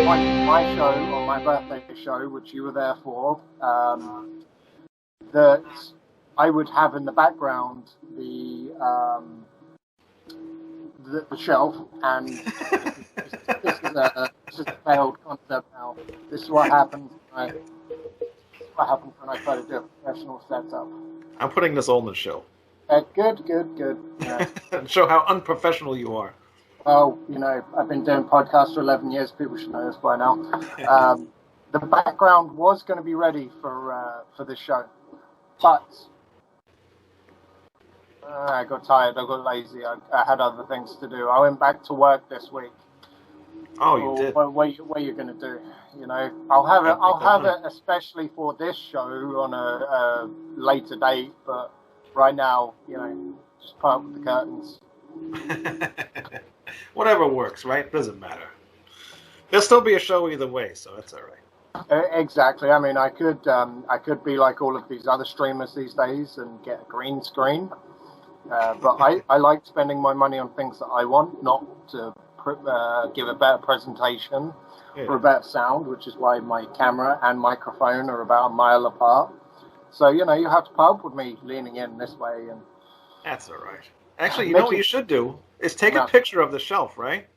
my show, on my birthday show, which you were there for, that I would have in the background the shelf, and this is a failed concept now. This is what happens when I try to do a professional setup. I'm putting this all in the show. Good. Yeah. Show how unprofessional you are. Well, I've been doing podcasts for 11 years. People should know this by now. The background was going to be ready for this show, but I got tired. I got lazy. I had other things to do. I went back to work this week. Oh, you did. What are you going to do? I'll have it especially for this show on a later date. But right now, just put up with the curtains. Whatever works, right? Doesn't matter. There'll still be a show either way, so that's all right. Exactly. I mean, I could be like all of these other streamers these days and get a green screen. But I like spending my money on things that I want, not to give a better presentation or a better sound, which is why my camera and microphone are about a mile apart. So, you have to put up with me leaning in this way. And that's all right. Actually, you know what you should do is take a picture of the shelf, right?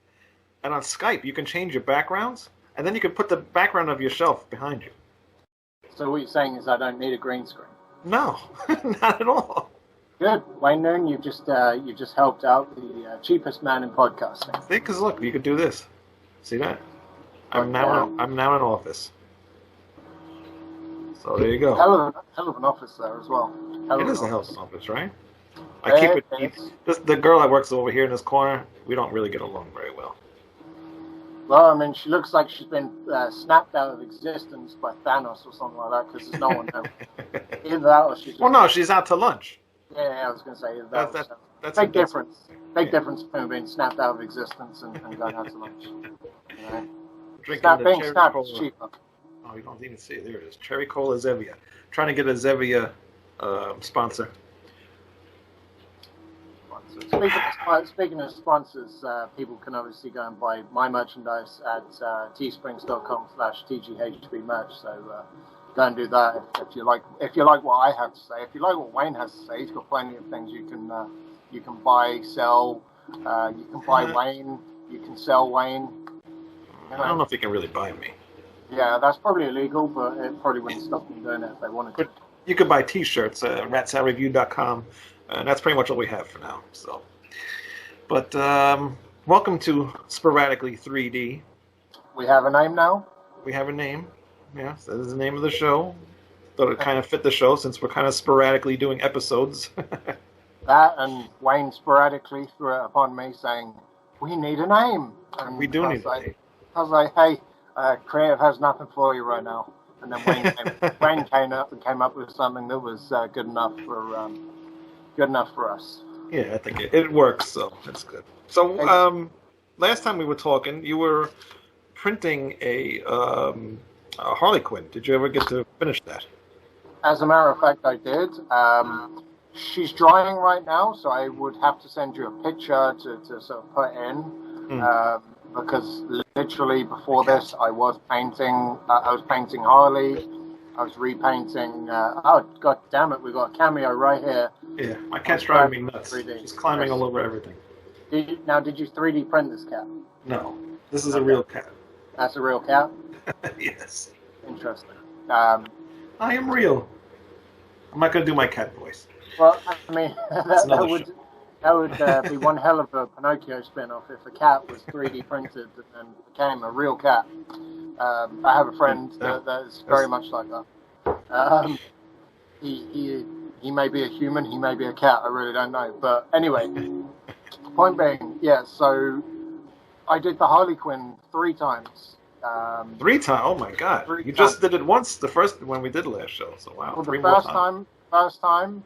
And on Skype, you can change your backgrounds, and then you can put the background of your shelf behind you. So what you're saying is I don't need a green screen? No, not at all. Good. Wayne Noon, you just helped out the cheapest man in podcasting. See, because look, you could do this. See that? I'm now in office. So there you go. Hell of an office there as well. It is a hell of an office, right? I keep it neat. The girl that works over here in this corner, we don't really get along very well. Well, I mean, she looks like she's been snapped out of existence by Thanos or something like that, because there's no one there. Either that or she's... Well, no, she's out to lunch. Yeah, I was going to say that. That's big difference. Big difference between being snapped out of existence and going out to lunch. Being snapped is cheaper. Oh, you don't even see it. There it is. Cherry Cola Zevia. Trying to get a Zevia sponsor. Speaking of sponsors, people can obviously go and buy my merchandise at teesprings.com/tghbmerch. So go and do that if you like. If you like what I have to say, if you like what Wayne has to say, he's got plenty of things you can buy, sell. You can buy Wayne. You can sell Wayne. I don't know if you can really buy me. Yeah, that's probably illegal, but it probably wouldn't stop them doing it if they wanted to. You could buy T-shirts at ratsoutreview.com. And that's pretty much what we have for now. So, but welcome to Sporadically 3D. We have a name now? We have a name. Yeah, that is the name of the show. Thought it kind of fit the show since we're kind of sporadically doing episodes. That and Wayne sporadically threw it upon me saying, we need a name. And we do need a name. I was like, hey, creative has nothing for you right now. And then Wayne came up with something that was good enough for us. Yeah, I think it works, so that's good. So last time we were talking, you were printing a Harley Quinn. Did you ever get to finish that? As a matter of fact, I did. She's drying right now, so I would have to send you a picture to sort of put in. Because literally before this, I was painting Harley. I was repainting. Oh, god damn it! We've got a cameo right here. Yeah, my cat's driving me nuts. 3D. She's climbing all over everything. Did you 3D print this cat? No, this is a real cat. That's a real cat? Yes. Interesting. I am real. I'm not going to do my cat voice. Well, I mean, that would be one hell of a Pinocchio spin-off if a cat was 3D printed and became a real cat. I have a friend that is very much like that. He may be a human, he may be a cat, I really don't know. But anyway, point being, yeah, so I did the Harley Quinn 3 times. 3 times? Oh my god. You just did it once, the first when we did the last show, so wow. Well, the first time,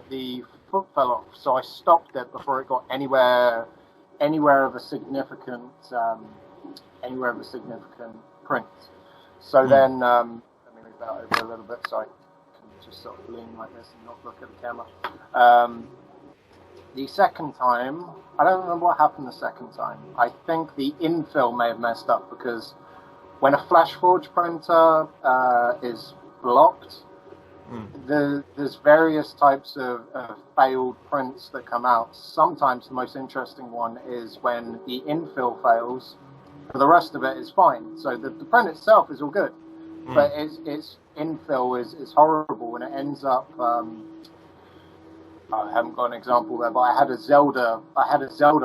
the foot fell off, so I stopped it before it got anywhere of a significant print. So then, let me move that over a little bit so I can just sort of lean like this and not look at the camera. The second time, I don't remember what happened the second time. I think the infill may have messed up because when a Flashforge printer is blocked, there's various types of failed prints that come out. Sometimes the most interesting one is when the infill fails, but the rest of it is fine. So the print itself is all good, but its infill is horrible, and it ends up. I haven't got an example there, but I had a Zelda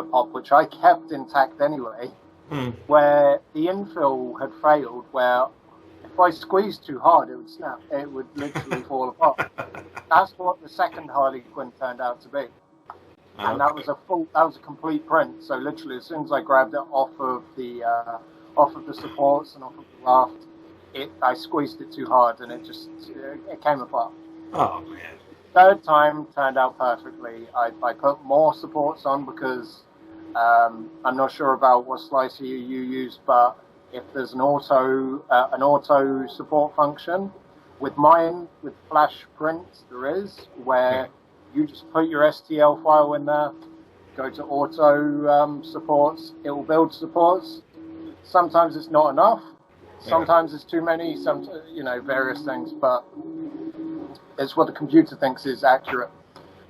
pop which I kept intact anyway, where the infill had failed, where if I squeezed too hard, it would snap. It would literally fall apart. That's what the second Harley Quinn turned out to be, and that was a complete print. So literally, as soon as I grabbed it off of the supports and off of the raft, I squeezed it too hard, and it came apart. Oh man. Third time turned out perfectly. I put more supports on because I'm not sure about what slicer you use, but if there's an auto support function, with mine, with Flash Print, there is, where you just put your STL file in there, go to auto supports, it will build supports. Sometimes it's not enough, sometimes it's too many, various things, but it's what the computer thinks is accurate.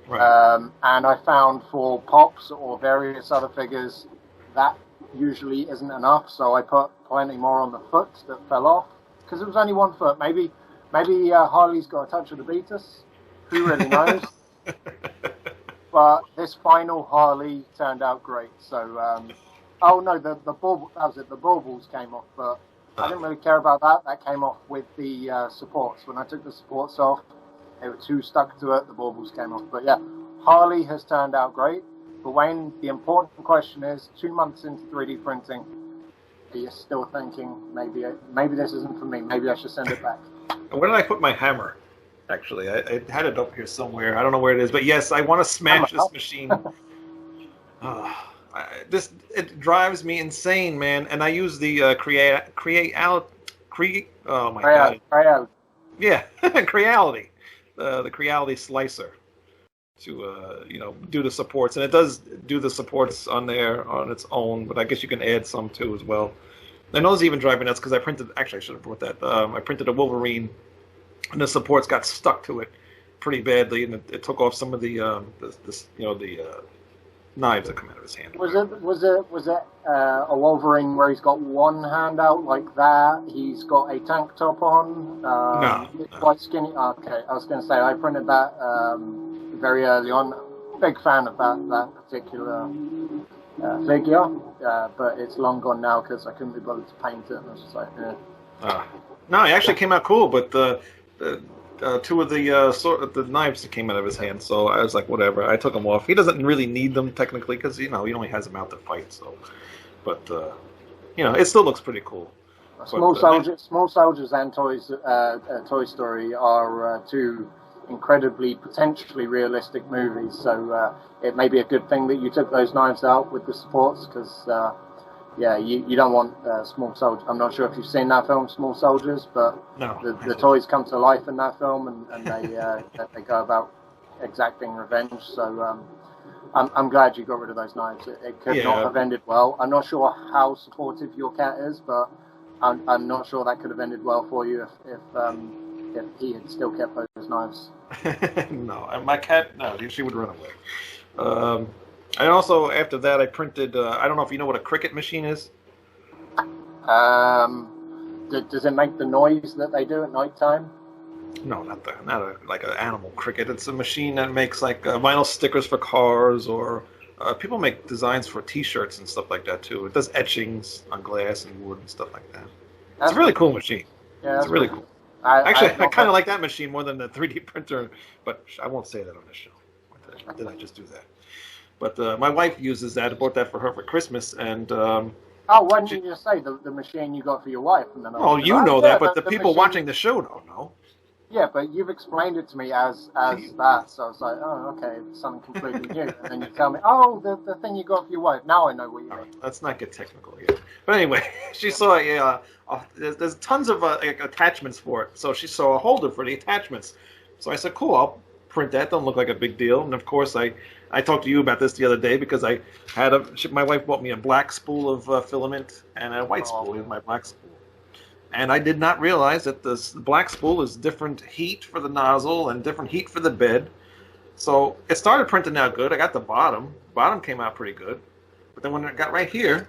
Right. And I found for pops or various other figures, that usually isn't enough, so I put plenty more on the foot that fell off, because it was only 1 foot. Maybe Harley's got a touch of the Beatus. Who really knows? But this final Harley turned out great. So, the baubles, that was it. The baubles came off, but I didn't really care about that. That came off with the supports. When I took the supports off, they were too stuck to it. The baubles came off. But yeah, Harley has turned out great. But Wayne, the important question is, 2 months into 3D printing, are you still thinking, maybe this isn't for me, maybe I should send it back? Where did I put my hammer? Actually, I had it up here somewhere. I don't know where it is, but yes, I want to smash this machine. It drives me insane, man. And I use the Creality. Oh my god. Creality. Yeah, Creality. The Creality slicer to do the supports, and it does do the supports on there on its own, but I guess you can add some too as well. And those even drive me nuts because I should have brought that. I printed a Wolverine, and the supports got stuck to it pretty badly, and it took off some of the knives that come out of his hand. Was it a Wolverine where he's got one hand out like that? He's got a tank top on. No. Quite skinny. Okay, I was going to say I printed that very early on. Big fan of that particular figure, but it's long gone now because I couldn't be bothered to paint it. And I was just like, no, it actually came out cool, but two of the knives that came out of his hand, so I was like, whatever. I took them off. He doesn't really need them technically because he only has them out to fight. So, but it still looks pretty cool. Small Soldiers and Toy Story are two incredibly potentially realistic movies. So it may be a good thing that you took those knives out with the supports because. You don't want Small Soldiers. I'm not sure if you've seen that film, Small Soldiers, but the toys come to life in that film, and they go about exacting revenge. So I'm glad you got rid of those knives. It could not have ended well. I'm not sure how supportive your cat is, but I'm not sure that could have ended well for you if he had still kept those knives. No, my cat, she would run away. And also, after that, I printed, I don't know if you know what a cricket machine is? Does it make the noise that they do at night time? No, not like an animal cricket. It's a machine that makes like vinyl stickers for cars, or people make designs for T-shirts and stuff like that too. It does etchings on glass and wood and stuff like that. It's a really cool machine. Yeah, it's really cool. I kind of like that machine more than the 3D printer, but I won't say that on this show. Did I just do that? But my wife uses that. I bought that for her for Christmas, and why didn't you just say the machine you got for your wife? And then you know that, but the people watching the show don't know. Yeah, but you've explained it to me as that, so I was like, oh, okay, it's something completely new. And then you tell me, the thing you got for your wife. Now I know what you mean. Let's not get technical here. But anyway, she saw there's tons of attachments for it. So she saw a holder for the attachments. So I said, cool, I'll print that. Don't look like a big deal. And of course, I talked to you about this the other day because I had my wife bought me a black spool of filament and a white spool with my black spool. And I did not realize that the black spool is different heat for the nozzle and different heat for the bed. So it started printing out good. I got the bottom. Bottom came out pretty good. But then when it got right here,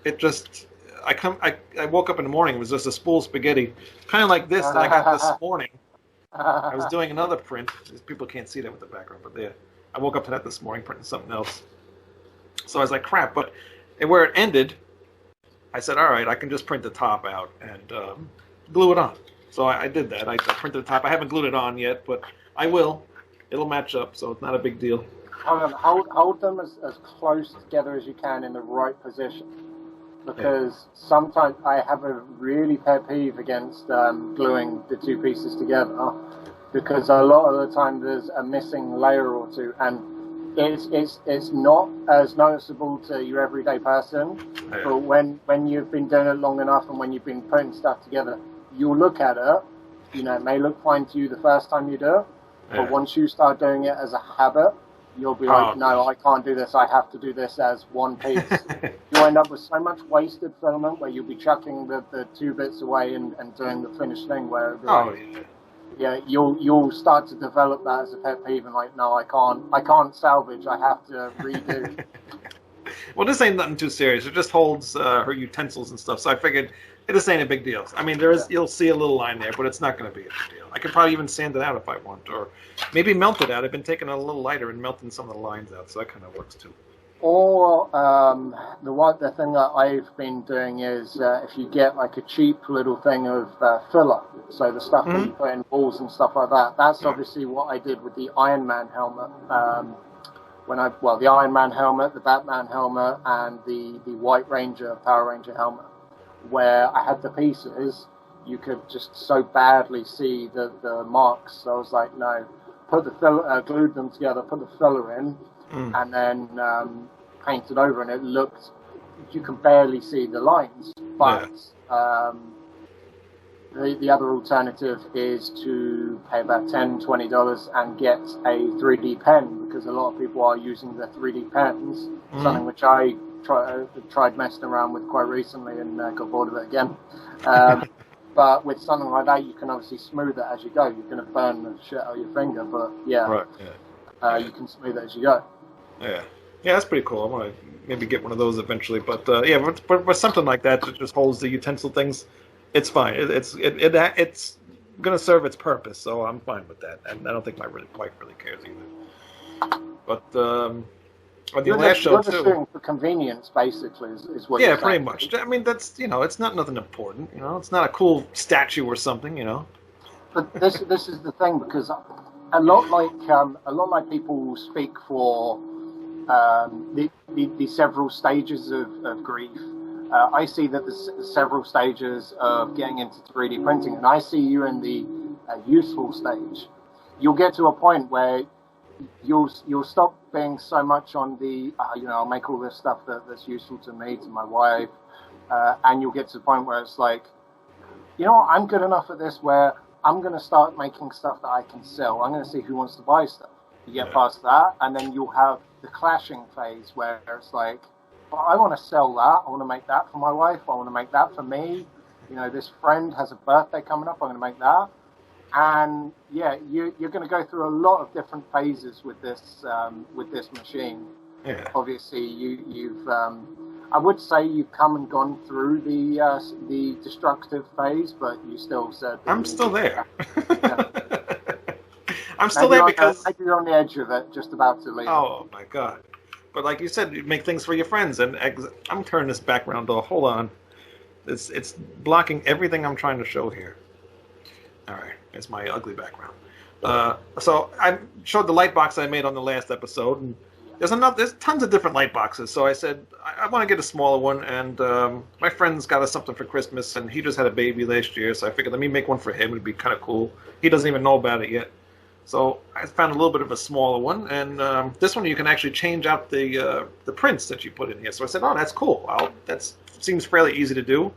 it just... I woke up in the morning, it was just a spool of spaghetti. Kind of like this that I got this morning. I was doing another print. People can't see that with the background, but there. I woke up to that this morning, printing something else. So I was like, crap. But where it ended, I said, all right, I can just print the top out and glue it on. So I did that. I printed the top. I haven't glued it on yet, but I will. It'll match up, so it's not a big deal. Hold them as close together as you can in the right position. Because sometimes I have a really pet peeve against gluing the two pieces together, because a lot of the time there's a missing layer or two, and it's not as noticeable to your everyday person. Yeah. But when you've been doing it long enough and when you've been putting stuff together, you'll look at it. You know, it may look fine to you the first time you do it, but once you start doing it as a habit, you'll be like, no, I can't do this. I have to do this as one piece. You'll end up with so much wasted filament where you'll be chucking the two bits away and doing the finished thing. Where you'll start to develop that as a pet peeve and like, no, I can't salvage. I have to redo. Well, this ain't nothing too serious. It just holds her utensils and stuff. So I figured this ain't a big deal. I mean, you'll see a little line there, but it's not going to be a big deal. I could probably even sand it out if I want, or maybe melt it out. I've been taking it a little lighter and melting some of the lines out, so that kind of works too. Or the thing that I've been doing is if you get like a cheap little thing of filler, so the stuff that you put in balls and stuff like that. That's obviously what I did with the Iron Man helmet. The Iron Man helmet, the Batman helmet, and the White Ranger, Power Ranger helmet, where I had the pieces, you could just so badly see the marks. So I was like, no, put the filler, glued them together, put the filler in, and then painted over, and it looked, you can barely see the lines. But the other alternative is to pay about $10, $20 and get a 3D pen, because a lot of people are using the 3D pens, something which I tried messing around with quite recently and got bored of it again. But with something like that, you can obviously smooth it as you go. You're going to burn the shit out of your finger, but you can smooth it as you go. Yeah, that's pretty cool. I want to maybe get one of those eventually. But but something like that that just holds the utensil things, it's fine. It's going to serve its purpose, so I'm fine with that. And I don't think my wife really cares either. But on the last show too. Doing for convenience, basically, is what. Yeah, pretty much. I mean, that's it's not nothing important. It's not a cool statue or something. But this is the thing, because a lot like people speak for the several stages of grief. I see that there's several stages of getting into 3D printing, and I see you in the useful stage. You'll get to a point where you'll stop being so much on the I'll make all this stuff that's useful to me, to my wife, and you'll get to the point where it's like, I'm good enough at this where I'm going to start making stuff that I can sell. I'm going to see who wants to buy stuff. You get past that, and then you'll have the clashing phase where it's like, I want to sell that. I want to make that for my wife. I want to make that for me. This friend has a birthday coming up. I'm going to make that. And you're going to go through a lot of different phases with this machine. Yeah. Obviously, you've I would say you've come and gone through the destructive phase, but you still said I'm still there. Yeah. I'm still there because maybe you're on the edge of it, just about to leave. Oh my God! But like you said, you make things for your friends, and I'm turning this background off. Hold on, it's blocking everything I'm trying to show here. All right. It's my ugly background. So I showed the light box I made on the last episode, and there's tons of different light boxes. So I said I want to get a smaller one, and my friend's got us something for Christmas, and he just had a baby last year, so I figured let me make one for him. It'd be kind of cool. He doesn't even know about it yet. So I found a little bit of a smaller one, and this one you can actually change out the prints that you put in here. So I said, oh, that's cool. Well, that seems fairly easy to do.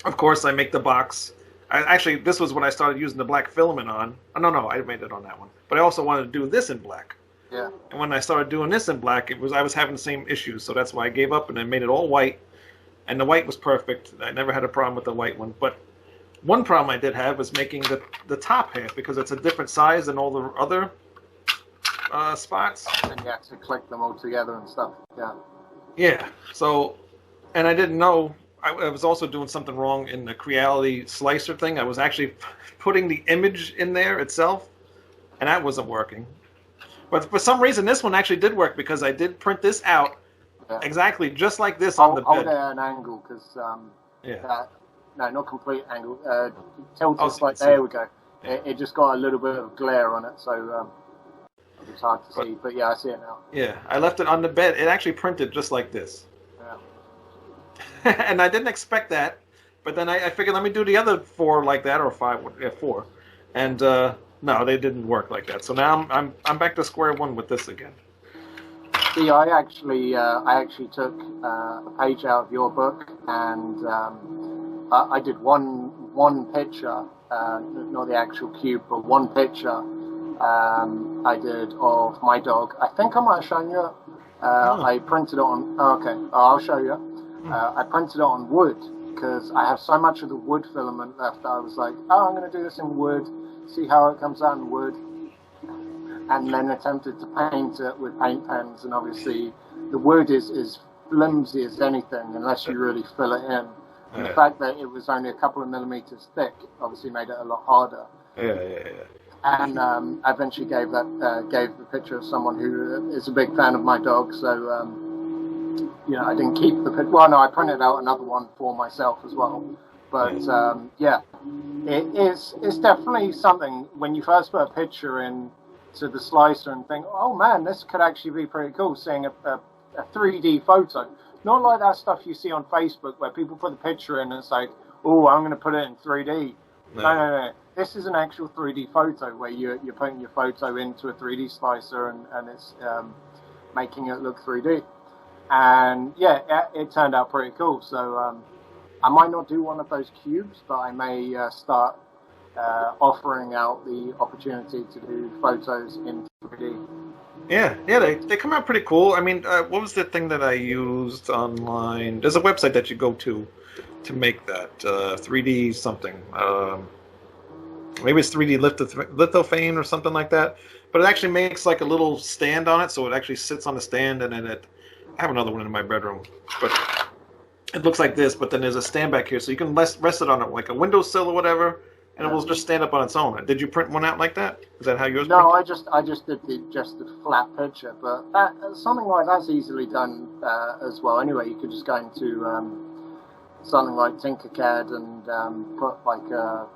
Of course, I make the box. Actually, this was when I started using the black filament on. Oh, no, I made it on that one. But I also wanted to do this in black. Yeah. And when I started doing this in black, I was having the same issues. So that's why I gave up and I made it all white. and the white was perfect. I never had a problem with the white one, but one problem I did have was making the top half, because it's a different size than all the other spots. And you have to click them all together and stuff. Yeah. Yeah. So, and I didn't know. I was also doing something wrong in the Creality slicer thing. I was actually putting the image in there itself, and that wasn't working. But for some reason, this one actually did work, because I did print this out exactly just like this on the bed. Hold it at an angle, because no, not complete angle. Tilt it like there we go. Yeah. It just got a little bit of glare on it, so it's hard to see. But yeah, I see it now. Yeah, I left it on the bed. It actually printed just like this. And I didn't expect that, but then I figured, let me do the other 4 like that, or 5, 4, and no, they didn't work like that. So now I'm back to square one with this again. See, I actually took a page out of your book, and I did one picture, not the actual cube, but one picture I did of my dog. I think I might have shown you. I printed it on. I'll show you. I printed it on wood, because I have so much of the wood filament left. I was like, I'm going to do this in wood, see how it comes out in wood, and then attempted to paint it with paint pens. And obviously, the wood is flimsy as anything unless you really fill it in. And the fact that it was only a couple of millimeters thick obviously made it a lot harder. And I eventually gave the picture of someone who is a big fan of my dog, so. I didn't keep the picture. Well, no, I printed out another one for myself as well. But it's definitely something when you first put a picture in to the slicer and think, oh man, this could actually be pretty cool. Seeing a 3D photo, not like that stuff you see on Facebook where people put the picture in and it's like, oh, I'm going to put it in 3D. No. This is an actual 3D photo where you're putting your photo into a 3D slicer and it's making it look 3D. And it turned out pretty cool. So I might not do one of those cubes, but I may start offering out the opportunity to do photos in 3D. Yeah, they come out pretty cool. I mean, what was the thing that I used online? There's a website that you go to make that 3D something. Maybe it's 3D lithophane or something like that. But it actually makes like a little stand on it, so it actually sits on the stand, and then I have another one in my bedroom, but it looks like this, but then there's a stand back here, so you can rest it on like a windowsill or whatever, and it will just stand up on its own. Did you print one out like that? Is that how yours? No, I just did the flat picture, but something like that's easily done as well. Anyway, you could just go into something like Tinkercad and put like a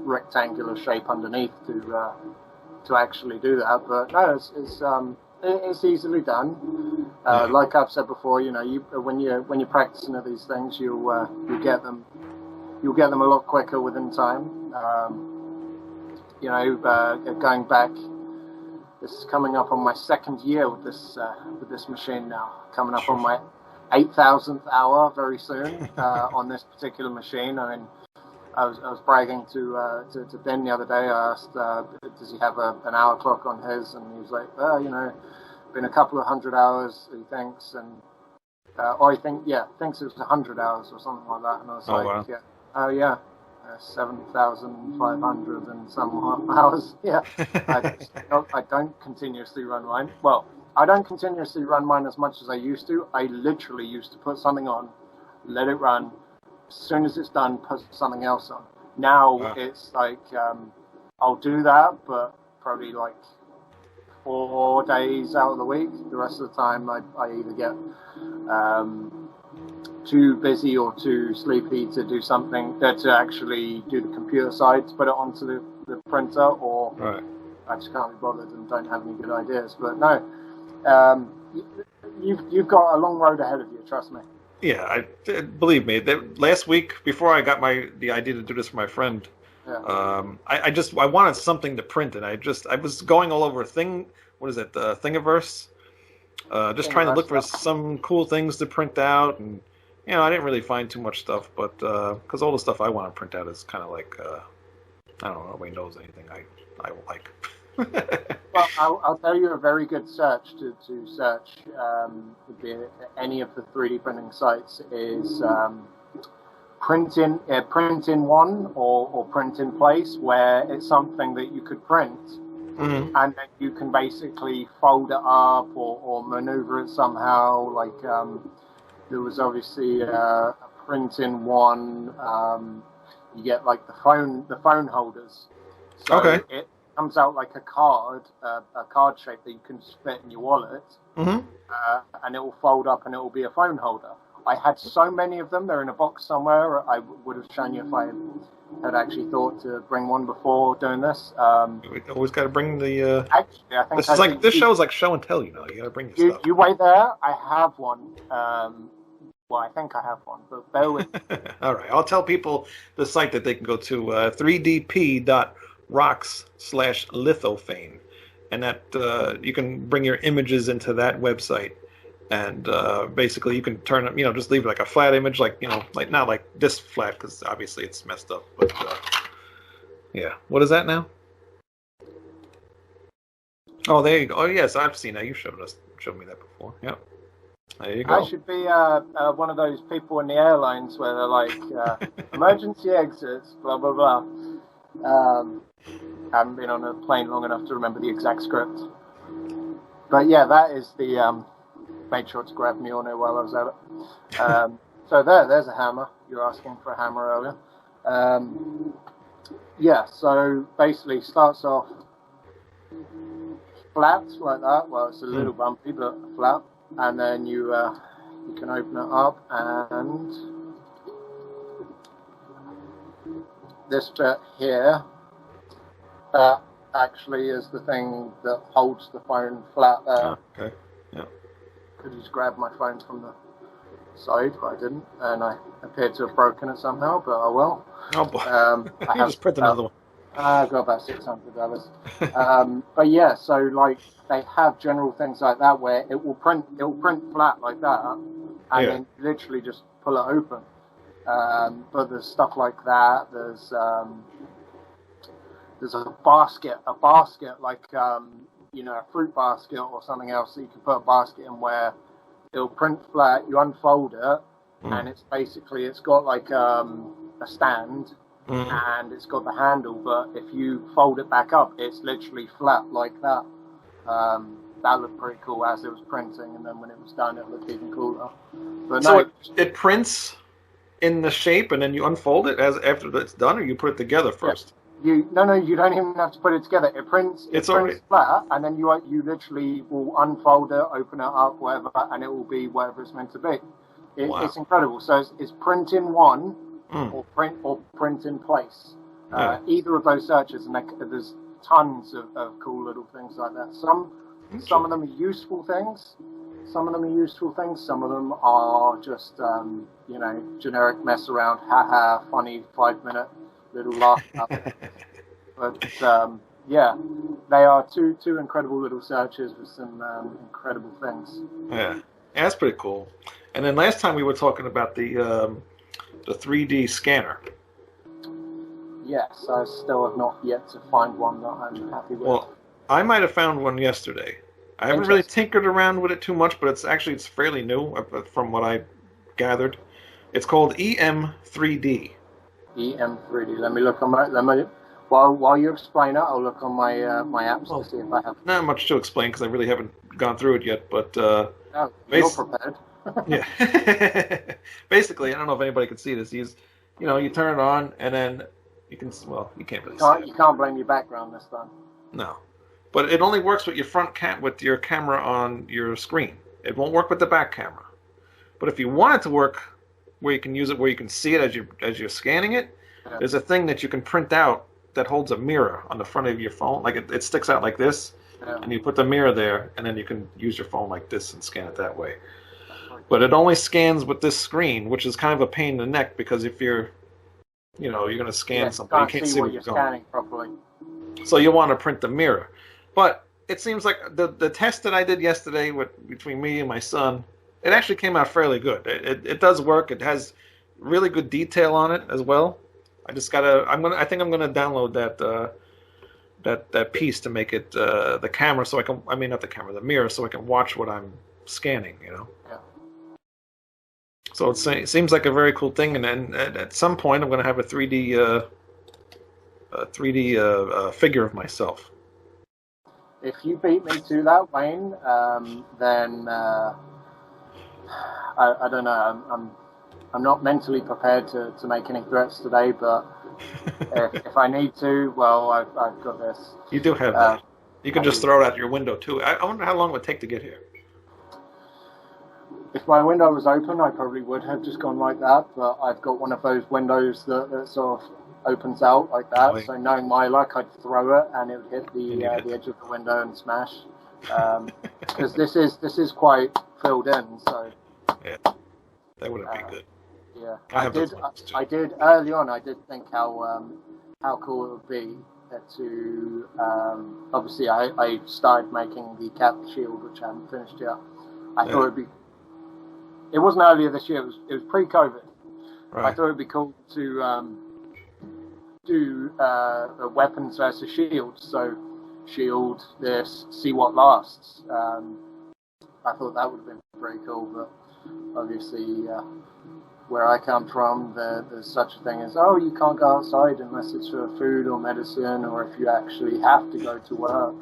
rectangular shape underneath to actually do that. But no, it's easily done. Like I've said before, when you're practicing at these things, you'll get them a lot quicker within time. Going back, this is coming up on my 2nd year with this machine now. Coming up on my 8,000th hour very soon on this particular machine. I mean, I was bragging to Ben the other day. I asked, does he have an hour clock on his? And he was like, been a couple of 100 hours, he thinks, and thinks it was 100 hours or something like that. And I was wow. 7,500 and some hours. Yeah, I don't continuously run mine. Well, I don't continuously run mine as much as I used to. I literally used to put something on, let it run. As soon as it's done, put something else on. Now it's like I'll do that, but probably like 4 days out of the week. The rest of the time, I either get too busy or too sleepy to do something, to actually do the computer side, to put it onto the printer, or I just can't be bothered and don't have any good ideas. But no, you've got a long road ahead of you, trust me. Yeah, believe me. Last week, before I got the idea to do this for my friend, I wanted something to print, and I was going all over Thingiverse, just trying to look for some cool things to print out, and I didn't really find too much stuff, but because all the stuff I want to print out is kind of like I don't know, nobody knows anything I like. Well, I'll tell you a very good search to search any of the 3D printing sites is print in one or print in place, where it's something that you could print, and then you can basically fold it up or maneuver it somehow. Like there was obviously a print in one. You get like the phone holders. So it comes out like a card shape that you can just fit in your wallet, and it will fold up and it will be a phone holder. I had so many of them. They're in a box somewhere. I would have shown you if I had actually thought to bring one before doing this. We always got to bring the. Actually, I think this show is like show and tell. You got to bring your stuff. You wait there. I have one. Well, I think I have one, but bear with me. All right, I'll tell people the site that they can go to 3dp.rocks/lithophane, and that you can bring your images into that website. And basically, you can turn it, just leave it like a flat image, like not like this flat, because obviously it's messed up. But yeah, what is that now? Oh, there you go. Oh, yes, I've seen that. You showed me that before. Yep. There you go. I should be one of those people in the airlines where they're like, emergency exits, blah blah blah. Haven't been on a plane long enough to remember the exact script. But yeah, that is the. Made sure to grab Mjolnir while I was at it. So there's a hammer. You're asking for a hammer earlier. Yeah, so basically starts off flat like that. Well, it's a little bumpy, but flat. And then you can open it up, and this bit here actually is the thing that holds the phone flat there. Oh, okay. Yeah. Could just grab my phone from the side, but I didn't, and I appeared to have broken it somehow, but oh well. Oh boy. I have just print another one. I've got about $600. But yeah, so like they have general things like that where it will print flat like that, and then literally just pull it open. But there's stuff like that. There's a basket like a fruit basket or something else that you can put a basket in where it'll print flat. You unfold it, and it's got like a stand, and it's got the handle. But if you fold it back up, it's literally flat like that. That looked pretty cool as it was printing, and then when it was done, it looked even cooler. But so it prints in the shape, and then you unfold it after it's done, or you put it together first. You don't even have to put it together. It prints flat, and then you literally will unfold it, open it up, whatever, and it will be whatever it's meant to be. It's incredible. So it's print in one or print in place. Either of those searches, and there's tons of cool little things like that. Some of them are useful things. Some of them are just generic mess around, haha, funny 5-minute little laugh. But yeah, they are two incredible little searches with some incredible things. Yeah, that's pretty cool. And then last time we were talking about the 3D scanner. Yes, I still have not yet to find one that I'm happy with. Well, I might have found one yesterday. I haven't really tinkered around with it too much, but it's fairly new from what I gathered. It's called EM3D. EM3D. Let me look on while you explain it, I'll look on my apps to see if I have. Not much to explain because I really haven't gone through it yet, but you're prepared. Yeah. Basically, I don't know if anybody can see this. You turn it on, and then you can't really see it. You can't blame your background this time. No, but it only works with your with your camera on your screen. It won't work with the back camera. But if you want it to work, where you can use it, where you can see it as you're scanning it, there's a thing that you can print out that holds a mirror on the front of your phone. Like it sticks out like this, and you put the mirror there, and then you can use your phone like this and scan it that way. But it only scans with this screen, which is kind of a pain in the neck because if you're going to scan something, you can't see what you're scanning properly. So you want to print the mirror. But it seems like the test that I did yesterday between me and my son, it actually came out fairly good. It does work. It has really good detail on it as well. I think I'm gonna download that piece to make it the camera, so I mean not the camera, the mirror, so I can watch what I'm scanning. Yeah. So it seems like a very cool thing, and then at some point I'm going to have a 3D figure of myself. If you beat me to that, Wayne, then I don't know. I'm not mentally prepared to make any threats today, but if I need to, well, I've got this. You do have that. You can just throw it out your window too. I wonder how long it would take to get here. If my window was open, I probably would have just gone like that, but I've got one of those windows that sort of opens out like that, so knowing my luck, I'd throw it and it would hit the edge of the window and smash. Because this is quite filled in, so... Yeah, that wouldn't be good. Yeah, I did early on, I did think how cool it would be to... obviously, I started making the cap shield, which I haven't finished yet. I thought it'd be... It wasn't earlier this year, it was pre-COVID. Right. I thought it'd be cool to do weapons versus shields. So shield this, see what lasts. I thought that would have been pretty cool, but obviously where I come from, there's such a thing as, you can't go outside unless it's for food or medicine, or if you actually have to go to work.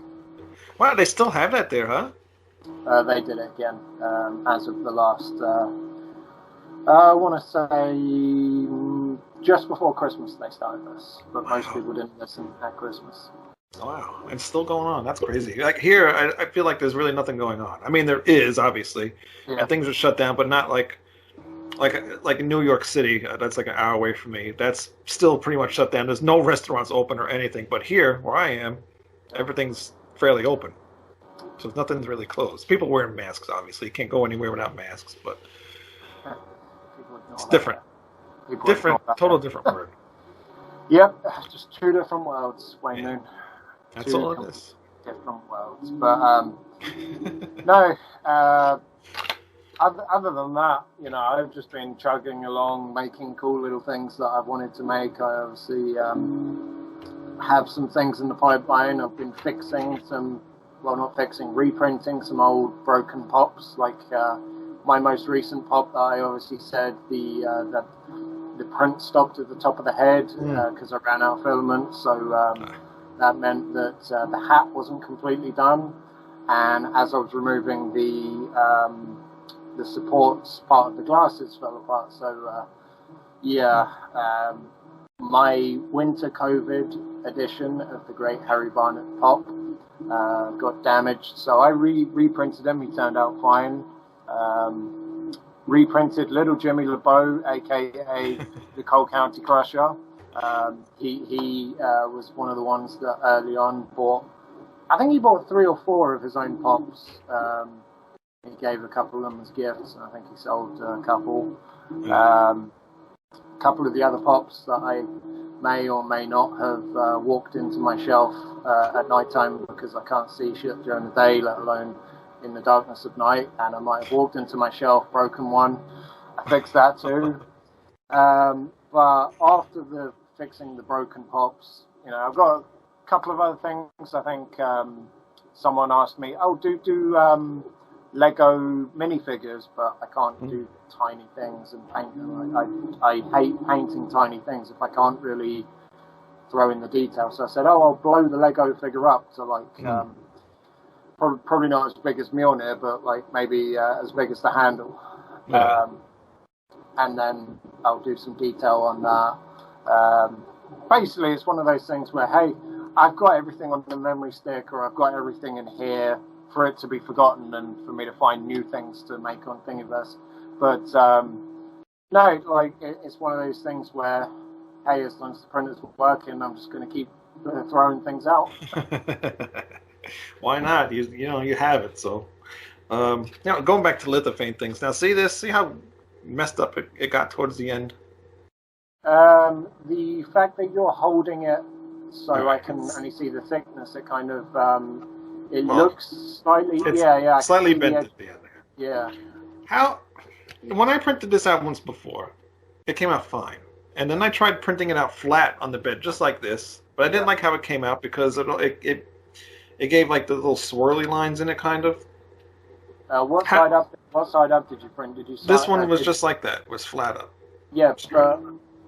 Wow, they still have that there, huh? They did it again, as of the last, I want to say, just before Christmas they started this, but most people didn't listen at Christmas. Wow, it's still going on. That's crazy. Like here, I feel like there's really nothing going on. I mean, there is, obviously, and things are shut down, but not like in New York City, that's like an hour away from me. That's still pretty much shut down. There's no restaurants open or anything, but here, where I am, everything's fairly open. So nothing's really closed. People wearing masks, obviously. You can't go anywhere without masks, but it's different. Total different word. Yep, just two different worlds, Wayne Moon. That's all it is. Different worlds. But, no, other than that, I've just been chugging along, making cool little things that I've wanted to make. I obviously have some things in the pipeline. I've been reprinting some old broken pops, like my most recent pop that I obviously said the print stopped at the top of the head because I ran out of filament, so that meant that the hat wasn't completely done, and as I was removing the supports, part of the glasses fell apart, so my winter COVID edition of the great Harry Barnett pop got damaged, so I reprinted him. He turned out fine. Reprinted Little Jimmy LeBeau, aka the Cole County Crusher. He was one of the ones that early on bought. I think he bought 3 or 4 of his own pops. He gave a couple of them as gifts, and I think he sold a couple. A couple of the other pops that I may or may not have walked into my shelf at night time because I can't see shit during the day, let alone in the darkness of night, and I might have walked into my shelf, broken one. I fixed that too. But after fixing the broken pops, I've got a couple of other things. I think someone asked me, do Lego minifigures, but I can't do tiny things and paint them. I hate painting tiny things if I can't really throw in the detail. So I said, I'll blow the Lego figure up to probably not as big as Mjolnir, but maybe as big as the handle. And then I'll do some detail on that. Basically, it's one of those things where, hey, I've got everything on the memory stick, or I've got everything in here for it to be forgotten and for me to find new things to make on Thingiverse. But no, it's one of those things where, hey, as long as the printer's working, I'm just going to keep throwing things out. Why not? You have it. So, now going back to lithophane things. Now, see how messed up it got towards the end. The fact that you're holding it so I can only see the thickness, it kind of looks slightly slightly bent at the end there. Yeah. When I printed this out once before, it came out fine. And then I tried printing it out flat on the bed, just like this. But I didn't like how it came out because it gave like the little swirly lines in it, kind of. What side up? What side up did you print? Did you? This one was just like that. It was flat up. Yeah.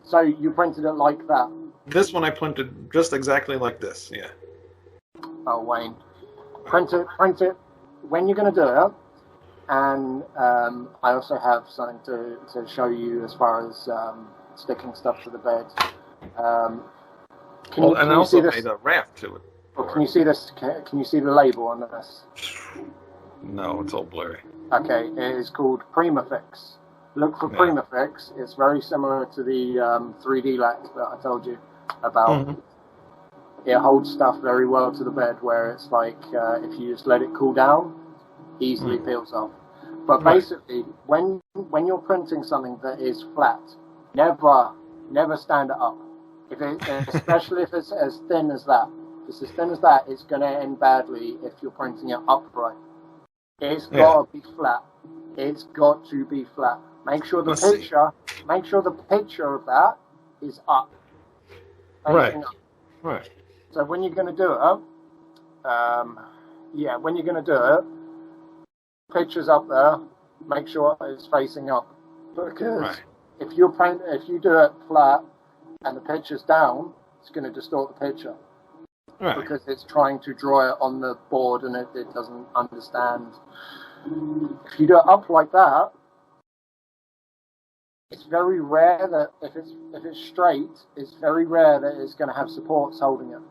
So you printed it like that. This one I printed just exactly like this. Yeah. Oh, Wayne, print it. When you're going to do it. And I also have something to show you as far as sticking stuff to the bed. Can I also see this? made a raft to it. Well, can you see this? Can you see the label on this? No, it's all blurry. Okay, it is called Primafix. Look for Primafix. It's very similar to the 3D lac that I told you about. Mm-hmm. It holds stuff very well to the bed, where it's like if you just let it cool down, easily peels off. But basically, when you're printing something that is flat, never stand it up. Especially if it's as thin as that. If it's as thin as that, it's going to end badly if you're printing it upright. It's got to be flat. It's got to be flat. Make sure the picture of that is up. Right. Up. Right. So when you're going to do it, picture's up there. Make sure it's facing up, because if you do it flat and the picture's down, it's going to distort the picture. Right. Because it's trying to draw it on the board and it doesn't understand. If you do it up like that, it's very rare that if it's straight, it's very rare that it's going to have supports holding it.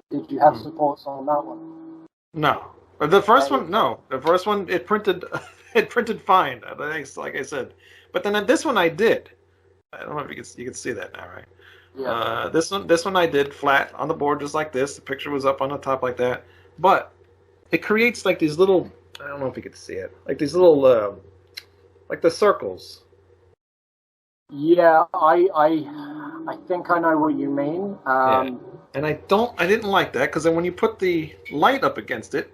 Did you have supports on that one? No. The first one, no. The first one, it printed fine, like I said. But then this one I did. I don't know if you can see that now, right? Yeah. This one I did flat on the board, just like this. The picture was up on the top like that. But it creates like these little, I don't know if you can see it, like these little, like the circles. Yeah, I think I know what you mean. Yeah. And I didn't like that, because then when you put the light up against it,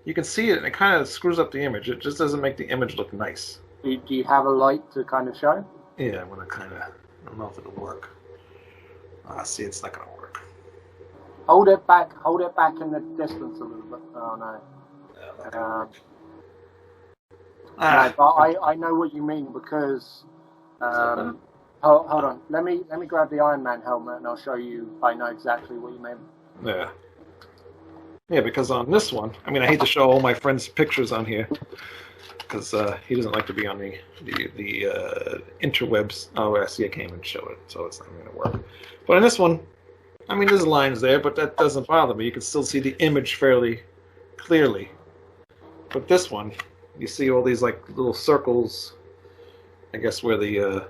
you can see it, and it kind of screws up the image. It just doesn't make the image look nice. Do you have a light to kind of show? Yeah, I'm going to kind of, I don't know if it'll work. See, it's not going to work. Hold it back in the distance a little bit. Oh, no. No, but I know what you mean, because, hold on, let me grab the Iron Man helmet and I'll show you. I know exactly what you mean. Yeah. Yeah, because on this one, I mean, I hate to show all my friends' pictures on here, because he doesn't like to be on the interwebs. Oh, I see, I can't even show it, so it's not going to work. But on this one, I mean, there's lines there, but that doesn't bother me. You can still see the image fairly clearly. But this one, you see all these like little circles, I guess, where the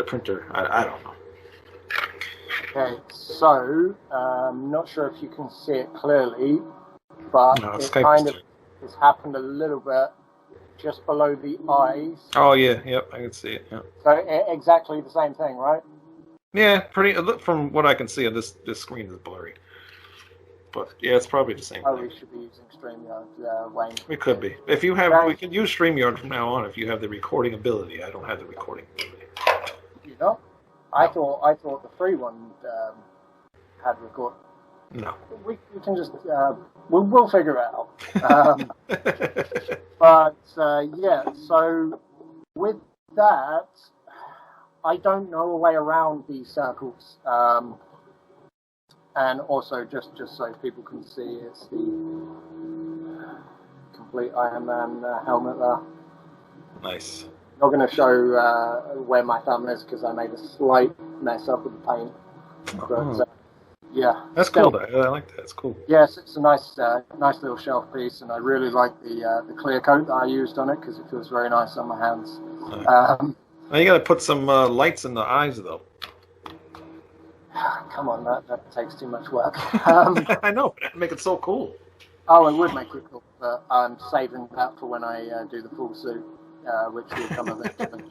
printer, I don't know. Okay, so I'm not sure if you can see it clearly, but it kind of has happened a little bit just below the eyes. Oh yeah, yep, I can see it. Yeah. So exactly the same thing, right? Yeah, pretty. From what I can see, this screen is blurry. But yeah, it's probably the same thing. We should be using StreamYard, Wayne. We could be. If you have, we can use StreamYard from now on. If you have the recording ability, I don't have the recording ability. You don't? I thought the free one had record. No. We can just we'll figure it out. But yeah, so with that, I don't know a way around these circles. And also, just so people can see, it's the complete Iron Man helmet there. Nice. I'm not going to show where my thumb is because I made a slight mess up with the paint. But yeah, that's cool. I like that. It's cool. Yes, it's a nice little shelf piece, and I really like the clear coat that I used on it because it feels very nice on my hands. Nice. Now you got to put some lights in the eyes, though. Come on, that takes too much work. I know, but that'd make it so cool. Oh, it would make it cool, but I'm saving that for when I do the full suit, which will come eventually.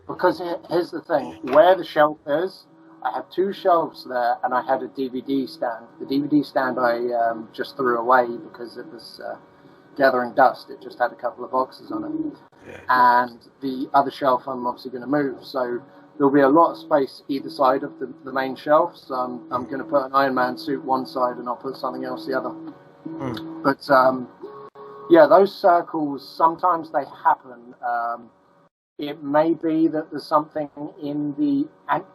Because here's the thing, where the shelf is, I have two shelves there, and I had a DVD stand. The DVD stand I just threw away because it was gathering dust. It just had a couple of boxes on it. Yeah. And the other shelf I'm obviously going to move. So there'll be a lot of space either side of the main shelf. So I'm going to put an Iron Man suit one side, and I'll put something else the other. But yeah, those circles, sometimes they happen. It may be that there's something and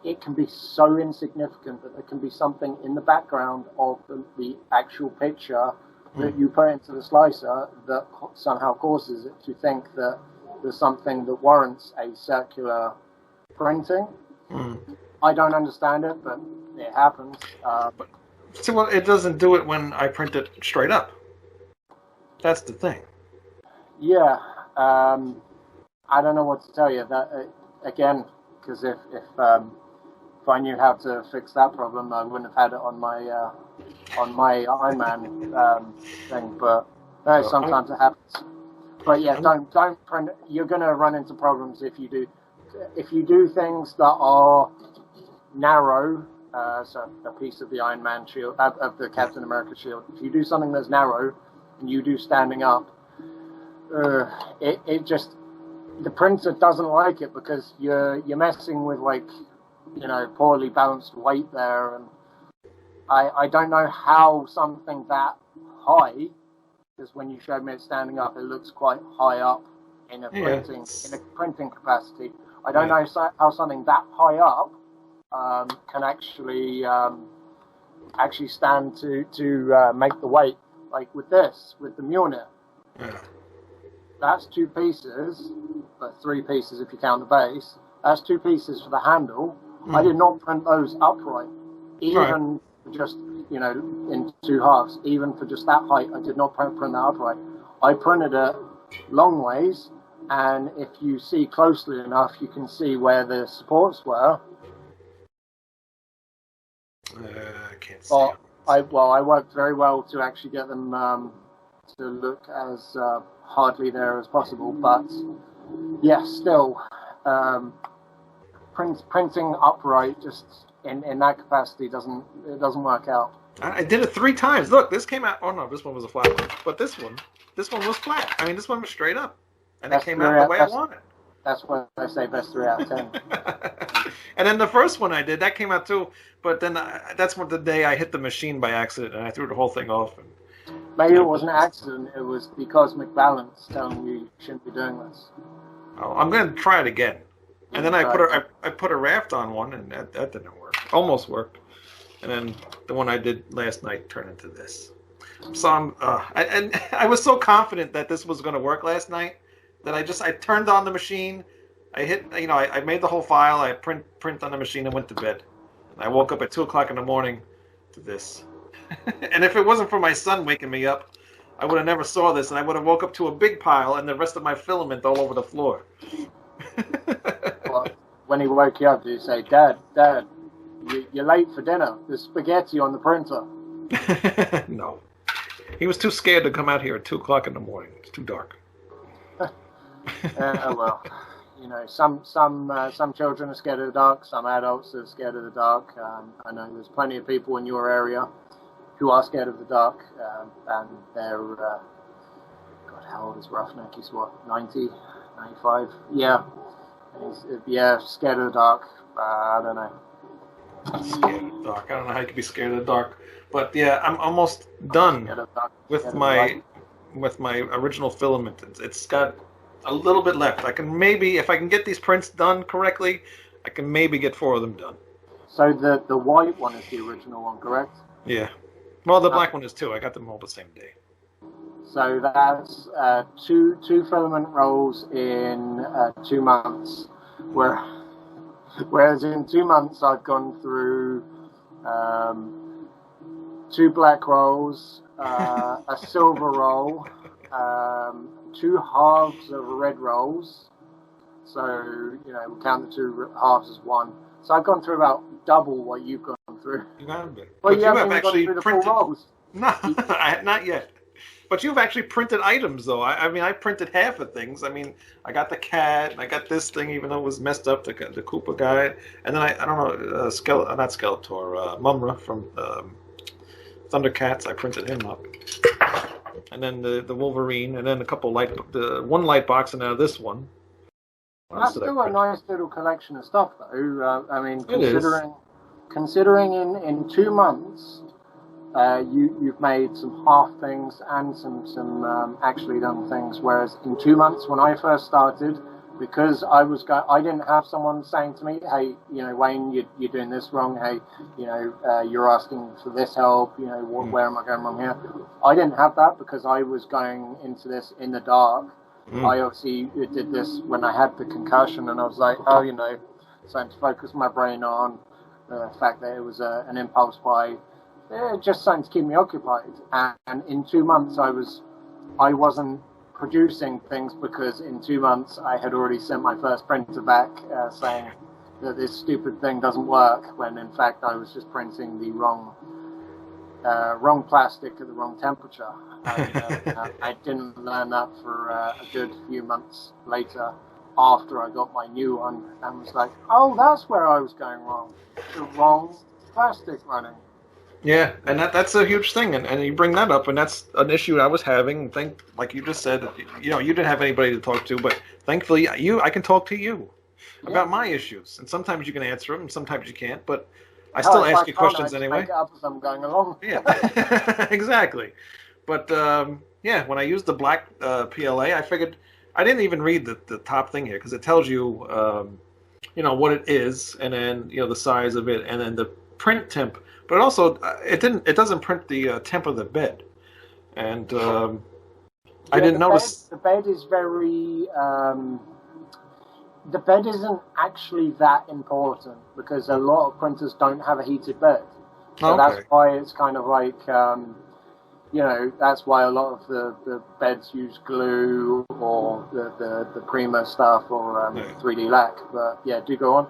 it can be so insignificant that there can be something in the background of the actual picture that you put into the slicer that somehow causes it to think that there's something that warrants a circular printing. I don't understand it, but it happens. See, well, it doesn't do it when I print it straight up. That's the thing. Yeah. I don't know what to tell you. That again, because if I knew how to fix that problem, I wouldn't have had it on my Iron Man thing. But sometimes it happens. But yeah, don't print. You're going to run into problems if you do things that are narrow. So a piece of the Iron Man shield, of the Captain America shield. If you do something that's narrow, and you do standing up, it just, the printer doesn't like it because you're messing with, like, poorly balanced weight there, and I don't know how something that high, because when you showed me it standing up, it looks quite high up in a printing capacity. I don't know how something that high up can actually stand to make the weight. Like with the Mjolnir. That's 2 pieces, but 3 pieces if you count the base. That's 2 pieces for the handle. I did not print those upright, even just in 2 halves. Even for just that height, I did not print that upright. I printed it long ways, and if you see closely enough, you can see where the supports were. I can't see. I worked very well to actually get them to look as hardly there as possible, but yeah, still printing upright just in that capacity doesn't work out. I did it 3 times. Look, this came out. Oh no, this one was a flat one, but this one was flat. I mean, this one was straight up, and it came out the way I wanted. That's what I say, best 3 out of 10. And then the first one I did, that came out too. But then that's what the day I hit the machine by accident, and I threw the whole thing off. And, maybe it wasn't an accident. It was the cosmic balance telling you shouldn't be doing this. Oh, I'm going to try it again. And then I put a raft on one, and that didn't work. Almost worked. And then the one I did last night turned into this. So I was so confident that this was going to work last night that I turned on the machine. I hit, I made the whole file. I print on the machine and went to bed. And I woke up at 2:00 in the morning to this. And if it wasn't for my son waking me up, I would have never saw this, and I would have woke up to a big pile and the rest of my filament all over the floor. Well, when he woke you up, did you say, Dad, you're late for dinner. There's spaghetti on the printer. No. He was too scared to come out here at 2:00 in the morning. It's too dark. Well, some children are scared of the dark. Some adults are scared of the dark. I know there's plenty of people in your area who are scared of the dark, and they're God, how old is Roughneck? He's what, 90, 95? Yeah, scared of the dark. I don't know. Scared of the dark. I don't know how you could be scared of the dark, but yeah, I'm almost done with my original filament. It's got a little bit left. I can maybe, if I can get these prints done correctly, I can maybe get 4 of them done. So the white one is the original one, correct? Yeah. Well, the black one is too. I got them all the same day. So that's two filament rolls in 2 months. Whereas in 2 months I've gone through 2 black rolls, a silver roll, 2 halves of red rolls. So, we'll count the 2 halves as 1. So I've gone through about double what you've gone through. You have been. Well, you have haven't actually gone through the printed. full rolls. No, not yet. But you've actually printed items, though. I mean, I printed half of things. I mean, I got the cat, and I got this thing, even though it was messed up, the Koopa guy. And then I don't know, not Skeletor, Mumra from Thundercats. I printed him up. And then the Wolverine, and then a couple one light box, and now this one. What else That's did I still a print? nice little collection of stuff, though. I mean, It is. considering in 2 months, you've made some half things and some actually done things. Whereas in 2 months, when I first started, because I didn't have someone saying to me, "Hey, Wayne, you're doing this wrong. Hey, you're asking for this help. Where am I going wrong here?" I didn't have that because I was going into this in the dark. I obviously did this when I had the concussion, and I was like, oh, something to focus my brain on. The fact that it was an impulse buy, just something to keep me occupied. And in 2 months, I wasn't producing things because in 2 months I had already sent my first printer back saying that this stupid thing doesn't work. When in fact I was just printing the wrong plastic at the wrong temperature. I didn't learn that for a good few months later after I got my new one and was like, oh, that's where I was going wrong. The wrong plastic running. Yeah, and that's a huge thing, and you bring that up, and that's an issue I was having. Like you just said, you didn't have anybody to talk to, but thankfully I can talk to you about my issues, and sometimes you can answer them, and sometimes you can't, but I still ask you questions anyway. Make it up as I'm going along. Yeah, exactly. But when I used the black PLA, I figured I didn't even read the top thing here because it tells you, what it is, and then the size of it, and then the print temp. But also, it doesn't print the temp of the bed, and I didn't notice. The bed is very. The bed isn't actually that important because a lot of printers don't have a heated bed. So that's why it's kind of like, that's why a lot of the beds use glue or the Prima stuff or 3D lac. But yeah, do go on.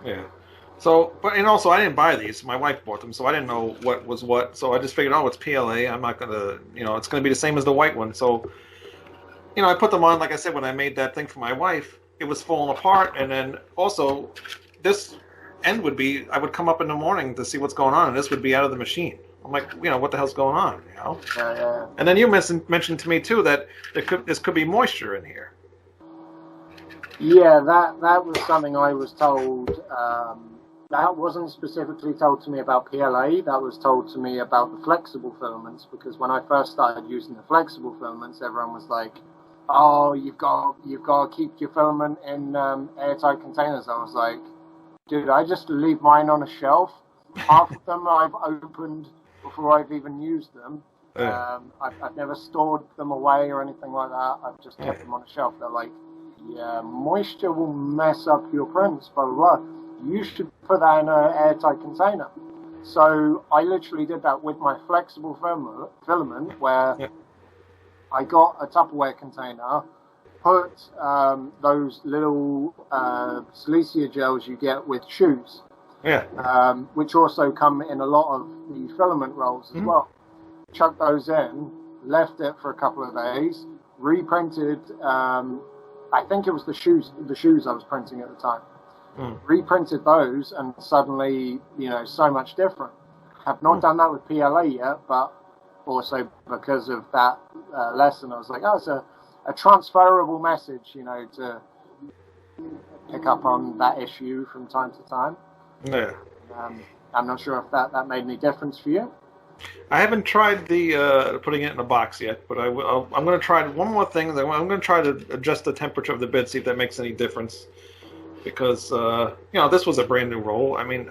Yeah. So, and also I didn't buy these. My wife bought them, so I didn't know what was what. So I just figured, it's PLA. I'm not gonna, it's gonna be the same as the white one. So, I put them on. Like I said, when I made that thing for my wife, it was falling apart. And then also, this end would be, I would come up in the morning to see what's going on, and this would be out of the machine. I'm like, what the hell's going on? Yeah. And then you mentioned to me too that this could be moisture in here. Yeah, that was something I was told. That wasn't specifically told to me about PLA. That was told to me about the flexible filaments, because when I first started using the flexible filaments, everyone was like, "Oh, you've got to keep your filament in airtight containers." I was like, "Dude, I just leave mine on a shelf. Half of them I've opened before I've even used them. I've never stored them away or anything like that. I've just kept them on a shelf." They're like, "Yeah, moisture will mess up your prints, blah, blah, blah. You should put that in an airtight container." So I literally did that with my flexible filament, where I got a Tupperware container, put those little silicia gels you get with shoes, which also come in a lot of the filament rolls as well. Chucked those in, left it for a couple of days, reprinted. I think it was the shoes I was printing at the time. Reprinted those, and suddenly, so much different. Have not done that with PLA yet, but also because of that lesson, I was like, it's a transferable message, to pick up on that issue from time to time. Yeah. I'm not sure if that made any difference for you. I haven't tried the putting it in a box yet, but I'm going to try one more thing. I'm going to try to adjust the temperature of the bed, see if that makes any difference. Because this was a brand new roll. I mean,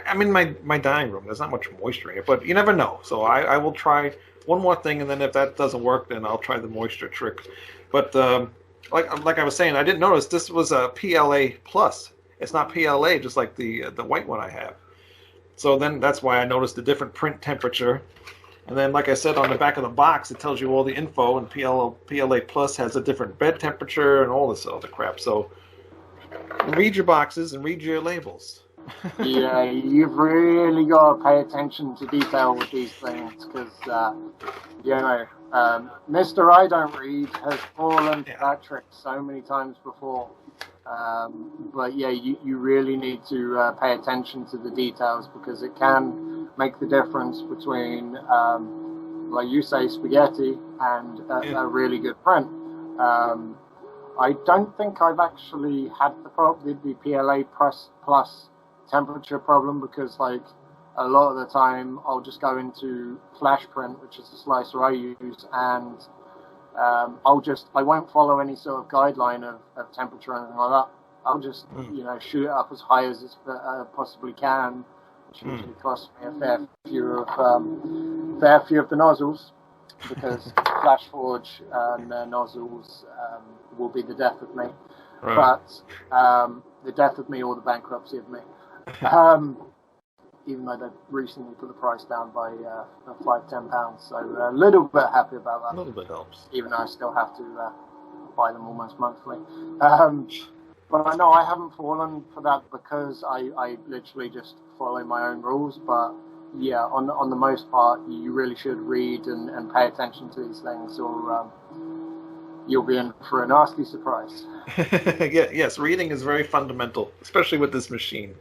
I'm in my dining room. There's not much moisture in it, but you never know. So I will try one more thing, and then if that doesn't work, then I'll try the moisture trick. But like I was saying, I didn't notice this was a PLA plus. It's not PLA, just like the white one I have. So then that's why I noticed the different print temperature. And then, like I said, on the back of the box, it tells you all the info, and PLA Plus has a different bed temperature and all this other crap. So read your boxes and read your labels. Yeah, you've really got to pay attention to detail with these things, because, Mr. I Don't Read has fallen for that trick so many times before. But yeah, you really need to pay attention to the details, because it can make the difference between, like you say, spaghetti and a really good print. I don't think I've actually had the PLA plus temperature problem because like a lot of the time I'll just go into Flash Print, which is the slicer I use, and I won't follow any sort of guideline of temperature or anything like that. I'll just shoot it up as high as it possibly can, which usually costs me a fair few of the nozzles, because Flashforge and their nozzles will be the death of me. Right. But the death of me or the bankruptcy of me. Even though they've recently put the price down by £5-10, so a little bit happy about that. A little bit helps. Even though I still have to buy them almost monthly. But no, I haven't fallen for that because I literally just follow my own rules. But yeah, on the most part, you really should read and pay attention to these things, or you'll be in for a nasty surprise. Yes, reading is very fundamental, especially with this machine.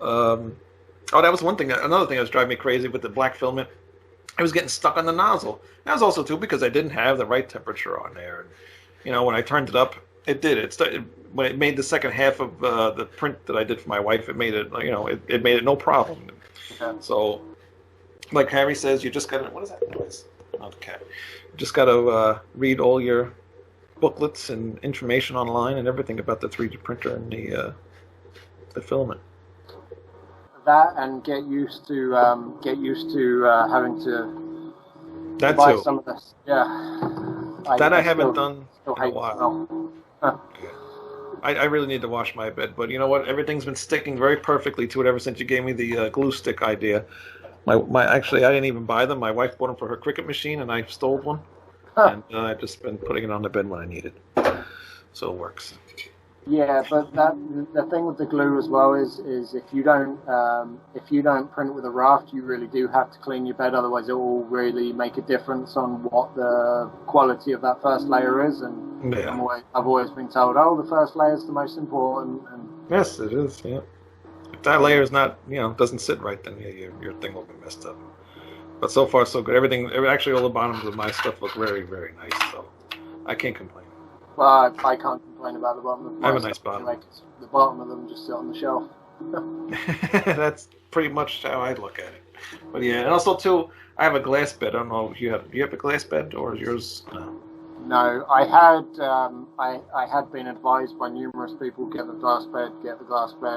That was one thing. Another thing that was driving me crazy with the black filament, I was getting stuck on the nozzle. That was also too because I didn't have the right temperature on there. And, when I turned it up, it did. When it made the second half of the print that I did for my wife, it made it. It made it no problem. Okay. So, like Harry says, you just gotta. What is that noise? Okay. You just gotta read all your booklets and information online and everything about the 3D printer and the filament. That and get used to having to that buy too. some of this. Yeah. I haven't done in a while. I really need to wash my bed, but you know what? Everything's been sticking very perfectly to it ever since you gave me the glue stick idea. Actually, I didn't even buy them. My wife bought them for her cricket machine, and I stole one, and I've just been putting it on the bed when I need it, so it works. Yeah, but the thing with the glue as well is if you don't print with a raft, you really do have to clean your bed. Otherwise, it will really make a difference on what the quality of that first layer is. And I've always been told, the first layer is the most important. And yes, it is. Yeah, if that layer is not, doesn't sit right, then your thing will be messed up. But so far, so good. Actually, all the bottoms of my stuff look very, very nice. So I can't complain. Well, I can't complain about the bottom of my I have a nice bottom. The bottom of them just sit on the shelf. That's pretty much how I look at it. But yeah, and also too, I have a glass bed. I don't know if you have a glass bed or is yours? No, I had been advised by numerous people, get the glass bed,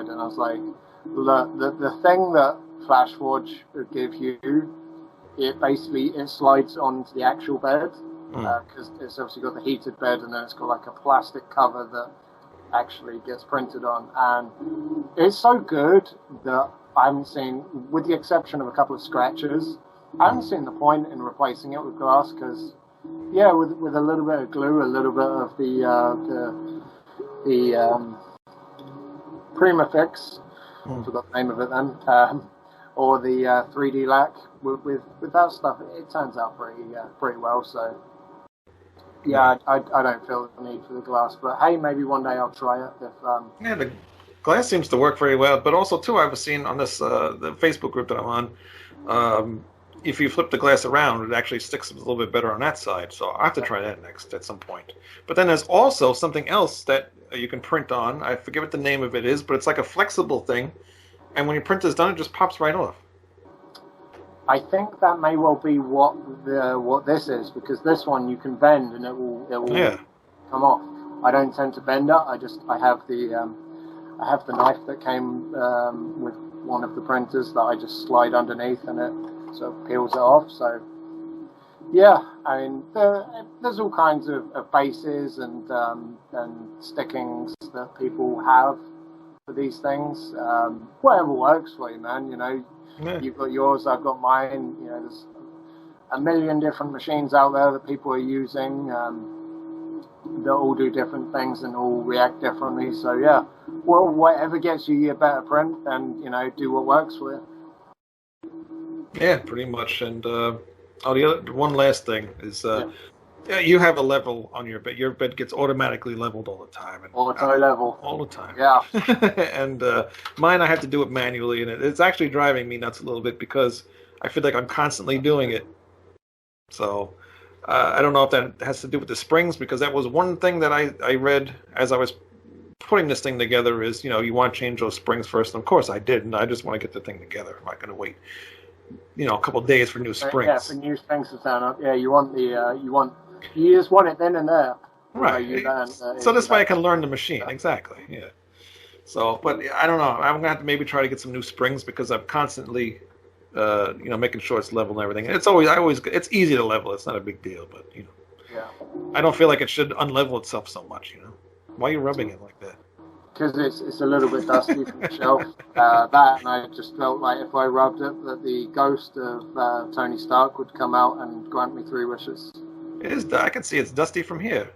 and I was like, look, the thing that Flashforge would give you, it slides onto the actual bed. Because it's obviously got the heated bed and then it's got like a plastic cover that actually gets printed on, and it's so good that I haven't seen, with the exception of a couple of scratches, I haven't seen the point in replacing it with glass, because with a little bit of glue, a little bit of the Prima Fix, I forgot the name of it then, or the 3D lac, with that stuff, it turns out pretty well. So yeah, I don't feel the need for the glass, but hey, maybe one day I'll try it. The glass seems to work very well, but also too, I've seen on this the Facebook group that I'm on, if you flip the glass around, it actually sticks a little bit better on that side. So I'll have to try that next at some point. But then there's also something else that you can print on. I forget what the name of it is, but it's like a flexible thing, and when your print is done, it just pops right off. I think that may well be what this is, because this one you can bend and it will come off. I don't tend to bend it. I have the knife that came with one of the printers that I just slide underneath and it sort of peels it off. So yeah, I mean there's all kinds of bases and stickings that people have for these things. Whatever works for you, man. Yeah. You've got yours, I've got mine. There's a million different machines out there that people are using. They all do different things and all react differently. So yeah, well, whatever gets you your better print, then do what works for you. Yeah, pretty much. And the one last thing is, you have a level on your bed. Your bed gets automatically leveled all the time. And, level. All the time. Yeah. And mine, I have to do it manually, and it's actually driving me nuts a little bit because I feel like I'm constantly doing it. So I don't know if that has to do with the springs, because that was one thing that I read as I was putting this thing together is, you want to change those springs first. And of course I didn't. I just want to get the thing together. I'm not going to wait, a couple of days for new springs. Yeah, for new springs to turn up. Yeah, you just want it then and there. Right. So this way I can learn the machine. Exactly. Yeah. So, but I don't know. I'm going to have to maybe try to get some new springs, because I'm constantly, making sure it's level and everything. And it's easy to level. It's not a big deal, but, Yeah. I don't feel like it should unlevel itself so much, Why are you rubbing it like that? Because it's a little bit dusty from the shelf. That, and I just felt like if I rubbed it, that the ghost of Tony Stark would come out and grant me 3 wishes. It is. I can see it's dusty from here.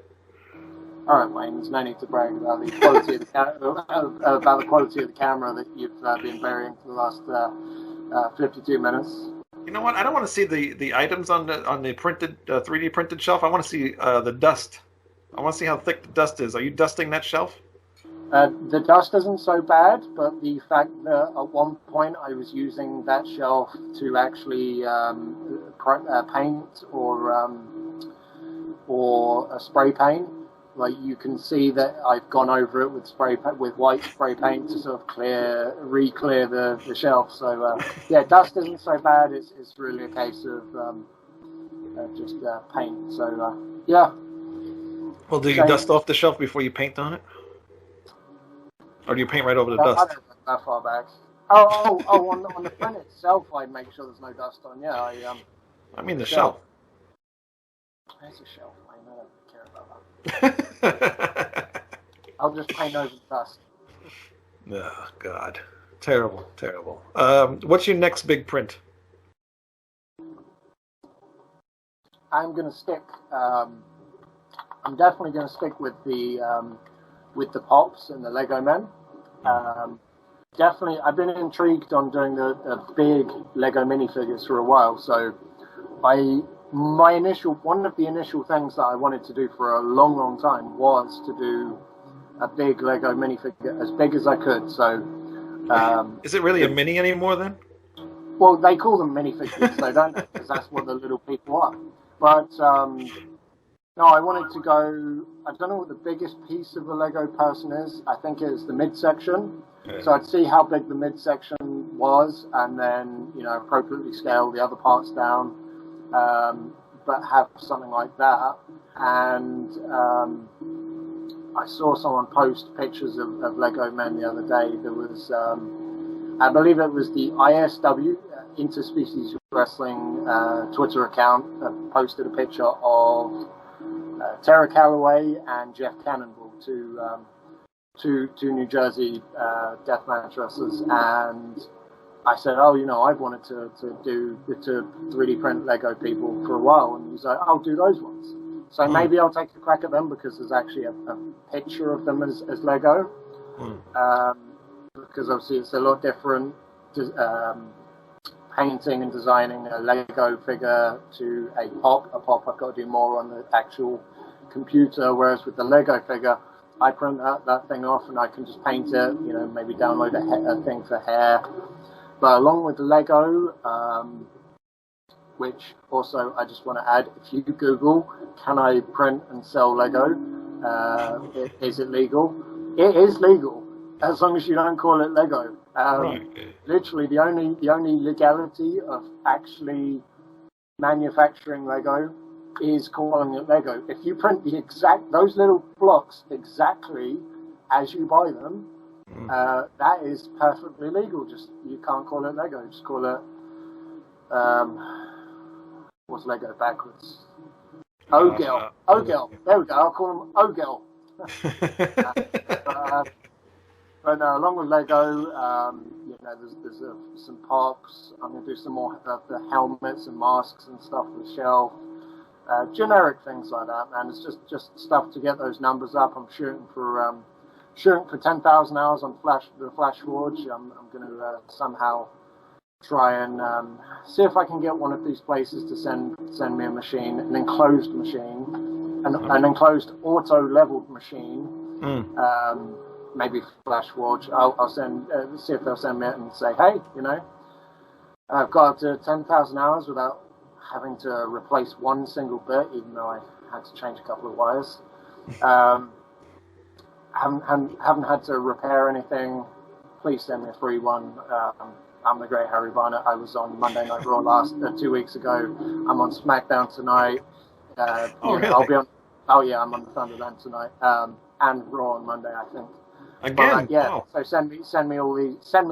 All right, Wayne. There's no need to brag about the quality of the quality of the camera that you've been burying for the last 52 minutes. You know what? I don't want to see the items on the printed 3D printed shelf. I want to see the dust. I want to see how thick the dust is. Are you dusting that shelf? The dust isn't so bad, but the fact that at one point I was using that shelf to actually paint or a spray paint, like you can see that I've gone over it with white spray paint to sort of re-clear the shelf. So dust isn't so bad. It's really a case of just paint. So yeah. Well, do you dust off the shelf before you paint on it? Or do you paint right over the dust? I don't go that far back. On the print itself, I make sure there's no dust on. Yeah, I mean the shelf. There's a shelf. I don't care about that. I'll just paint over the dust. Oh, God. Terrible, terrible. What's your next big print? I'm going to stick... I'm definitely going to stick with the Pops and the Lego Men. Definitely, I've been intrigued on doing the big Lego minifigures for a while. So, one of the initial things that I wanted to do for a long, long time was to do a big Lego minifigure as big as I could. So, is it really a mini anymore then? Well, they call them minifigures, so don't they? Because that's what the little people are. But no, I wanted to go. I don't know what the biggest piece of a Lego person is. I think it's the midsection. Okay. So I'd see how big the midsection was, and then appropriately scale the other parts down. But have something like that. And I saw someone post pictures of Lego Men the other day. There was, I believe it was the ISW, Interspecies Wrestling Twitter account, that posted a picture of Tara Calloway and Jeff Cannonball, two New Jersey deathmatch wrestlers, and I said, I've wanted to 3D print Lego people for a while, and he's like, I'll do those ones. So maybe I'll take a crack at them, because there's actually a picture of them as Lego, because obviously it's a lot different painting and designing a Lego figure to a pop. A pop I've got to do more on the actual computer, whereas with the Lego figure, I print that thing off and I can just paint it, maybe download a thing for hair. But along with the Lego, which also I just want to add, if you Google, can I print and sell Lego, is it legal? It is legal, as long as you don't call it Lego. Literally, the only legality of actually manufacturing Lego is calling it Lego. If you print those little blocks exactly as you buy them, that is perfectly legal. Just you can't call it Lego. Just call it what's Lego backwards? Ogel. Ogel. There we go. I'll call them Ogel. But no, along with Lego, there's some pops. I'm going to do some more of the helmets and masks and stuff for the shelf. Generic things like that, man. It's just stuff to get those numbers up. I'm shooting for 10,000 hours on the Flashforge. I'm going to somehow try and see if I can get one of these places to send me a machine, an enclosed machine, an enclosed auto-leveled machine. Maybe Flashforge. I'll see if they'll send me it and say, hey, I've got up to 10,000 hours without having to replace one single bit, even though I had to change a couple of wires. Haven't had to repair anything. Please send me a free one. I'm the great Harry Barnett. I was on Monday Night Raw 2 weeks ago. I'm on SmackDown tonight. Really? I'll be on. Oh yeah, I'm on the Thunderland tonight. And Raw on Monday, I think. Again? But, yeah. Oh. So send me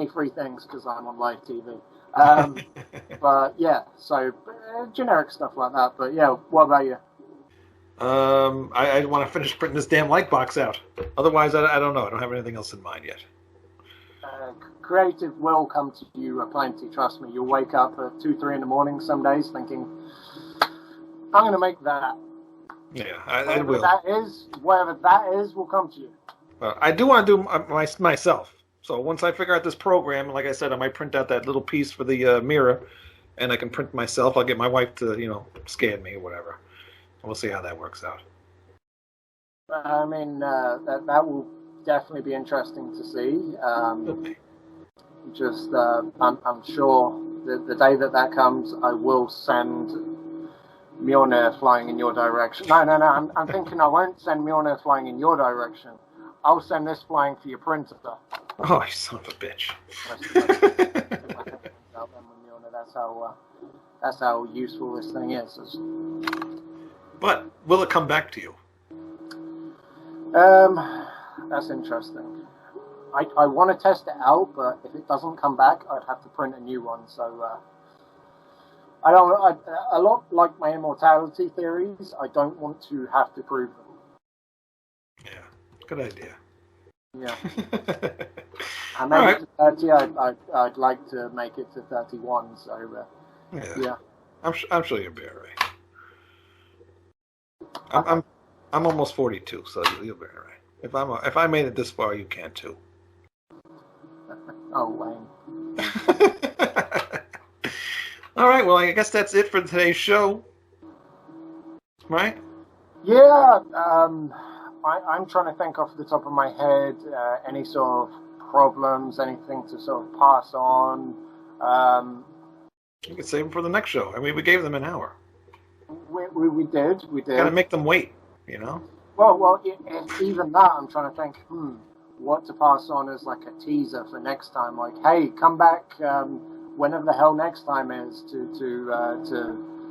free things because I'm on live TV. But yeah, so generic stuff like that. But yeah, what about you? I want to finish printing this damn light box out. Otherwise, I don't know. I don't have anything else in mind yet. Creative will come to you plenty, trust me. You'll wake up at 2, 3 in the morning some days thinking, I'm going to make that. Yeah, I will. Whatever that is will come to you. I do want to do myself. So once I figure out this program, like I said, I might print out that little piece for the mirror, and I can print myself. I'll get my wife to, scan me or whatever. We'll see how that works out. I mean, that will definitely be interesting to see. Okay. I'm sure the day that comes, I will send Mjolnir flying in your direction. No, I'm thinking I won't send Mjolnir flying in your direction. I'll send this flying for your printer. Oh, you son of a bitch. That's how useful this thing is. But will it come back to you? That's interesting. I want to test it out, but if it doesn't come back, I'd have to print a new one. So I don't. A lot like my immortality theories, I don't want to have to prove them. Yeah, good idea. Yeah. I made it to 30. I'd like to make it to 31. So yeah. I'm sure you'll be all right. I'm almost 42, so you'll be all right. If I made it this far, you can too. Oh, Wayne. All right. Well, I guess that's it for today's show. Right? Yeah. I'm trying to think off the top of my head any sort of problems, anything to sort of pass on. You could save them for the next show. I mean, we gave them an hour. We did. Got to make them wait, Well, even that, I'm trying to think, what to pass on as like a teaser for next time. Like, hey, come back whenever the hell next time is to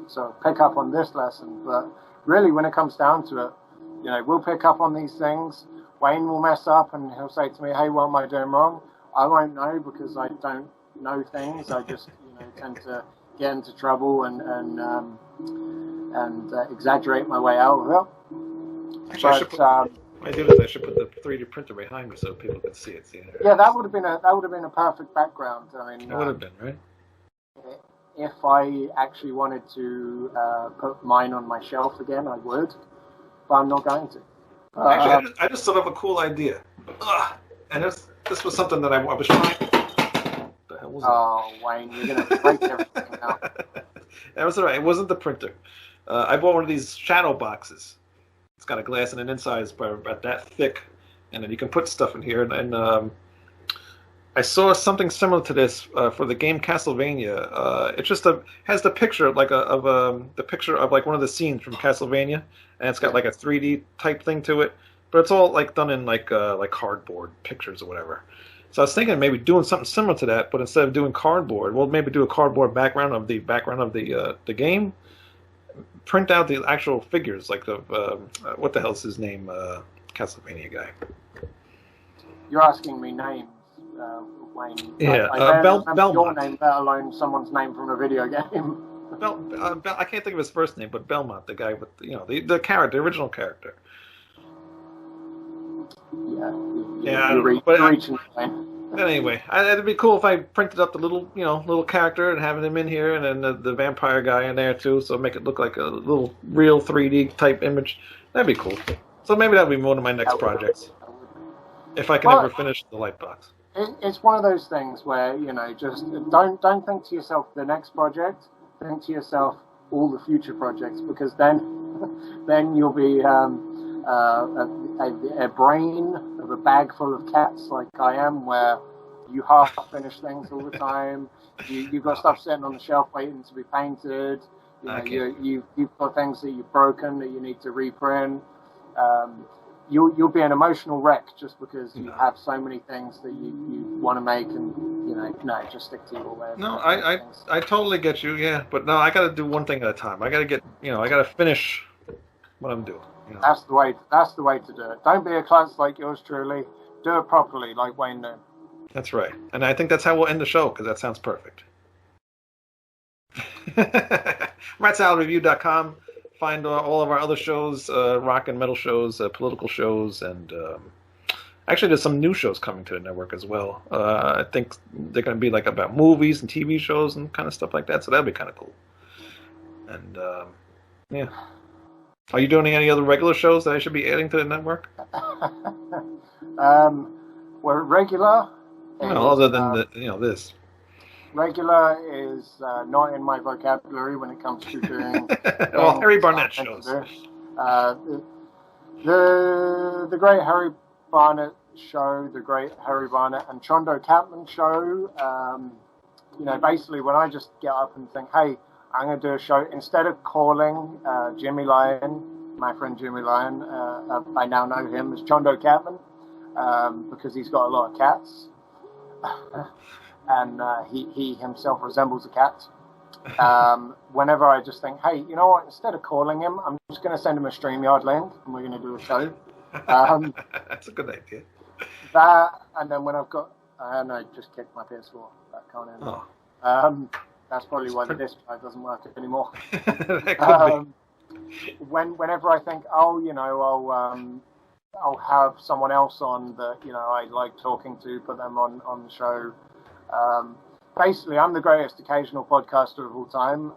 sort of pick up on this lesson. But really, when it comes down to it, we'll pick up on these things. Wayne will mess up and he'll say to me, hey, what am I doing wrong? I won't know because I don't know things. I just, tend to get into trouble and exaggerate my way out of it. Actually, I should put the 3D printer behind me so people can see it. Yeah, that would have been a perfect background. I mean, it would have been, right? If I actually wanted to put mine on my shelf again, I would, but I'm not going to. Actually, I just thought of a cool idea. And this was something that I was trying. What the hell was that? Wayne, you're going to break everything now. That was all right. It wasn't the printer. I bought one of these shadow boxes. It's got a glass and an inside is about that thick, and then you can put stuff in here. And I saw something similar to this for the game Castlevania. It just has the picture the picture of like one of the scenes from Castlevania, and it's got like a 3D type thing to it, but it's all like done in like cardboard pictures or whatever. So I was thinking maybe doing something similar to that, but instead of doing cardboard, we'll maybe do a cardboard background of the the game. Print out the actual figures, like the what the hell's his name, Castlevania guy. You're asking me names, Wayne. Yeah, I Belmont. Your name, let alone someone's name from a video game. I can't think of his first name, but Belmont, the guy with the character, the original character. Yeah. You're reaching. Anyway, it'd be cool if I printed up the little character and having him in here, and then the vampire guy in there too, so make it look like a little real 3D type image. That'd be cool. So maybe that'll be one of my next projects, if I can ever finish the light box. It's one of those things where just don't think to yourself the next project. Think to yourself all the future projects, because then you'll be a brain of a bag full of cats like I am, where you half finish things all the time. You've got stuff sitting on the shelf waiting to be painted. You know, you've got things that you've broken that you need to reprint. You'll be an emotional wreck just because you have so many things that you want to make, and just stick to your way. No, I totally get you, yeah, but no, I got to do one thing at a time. I got to get, I got to finish what I'm doing. That's the way. That's the way to do it. Don't be a klutz like yours truly. Do it properly, like Wayne Noon. That's right, and I think that's how we'll end the show because that sounds perfect. RatSaladReview.com. Find all of our other shows, rock and metal shows, political shows, and actually there's some new shows coming to the network as well. I think they're going to be like about movies and TV shows and kind of stuff like that, so that'll be kind of cool. And yeah. Are you doing any other regular shows that I should be adding to the network? Well, regular. No, other than this. Regular is not in my vocabulary when it comes to doing. Well, Harry Barnett shows. The Great Harry Barnett show, the Great Harry Barnett and Chondo Kaplan show. Basically when I just get up and think, hey, I'm going to do a show, instead of calling Jimmy Lyon, my friend Jimmy Lyon, I now know him as Chondo Kaplan because he's got a lot of cats. And he himself resembles a cat. Whenever I just think, hey, you know what, instead of calling him, I'm just going to send him a StreamYard link and we're going to do a show. That's a good idea. That, and then when I've got, I just kicked my PS4. That can't end. Oh. That's probably why the disk drive doesn't work anymore. That could be. Whenever I think, I'll have someone else on that, I like talking to, put them on the show. Basically, I'm the greatest occasional podcaster of all time.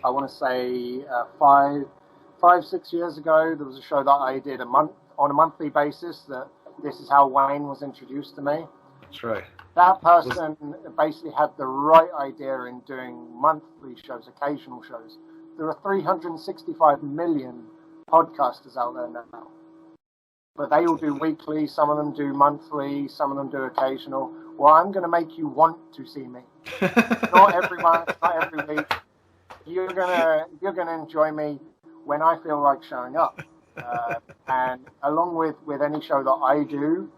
I want to say 5-6 years ago, there was a show that I did on a monthly basis. That this is how Wayne was introduced to me. That's right. That person basically had the right idea in doing monthly shows, occasional shows. There are 365 million podcasters out there now. But they all do weekly, some of them do monthly, some of them do occasional. Well, I'm going to make you want to see me. Not every month, not every week. You're gonna enjoy me when I feel like showing up. And along with any show that I do,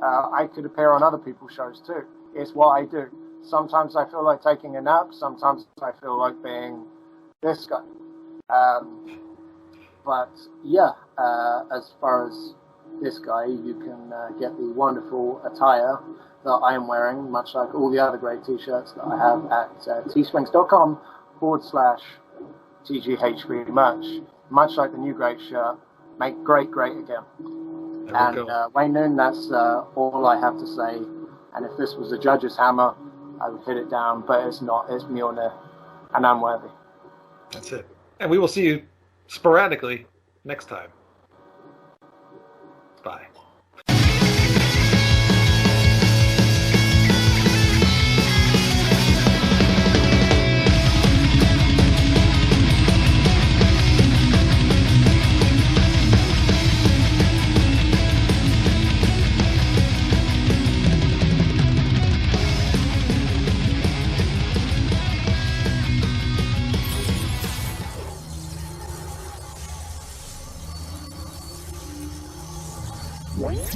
I could appear on other people's shows too. It's what I do. Sometimes I feel like taking a nap. Sometimes I feel like being this guy. But yeah, as far as this guy, you can get the wonderful attire that I am wearing, much like all the other great t-shirts that I have at teesprings.com/TGHB merch. Much like the new great shirt, make great again. And Wayne Noon, that's all I have to say. And if this was a judge's hammer, I would hit it down, but it's not. It's Mjolnir, and I'm worthy. That's it. And we will see you sporadically next time. Bye. What?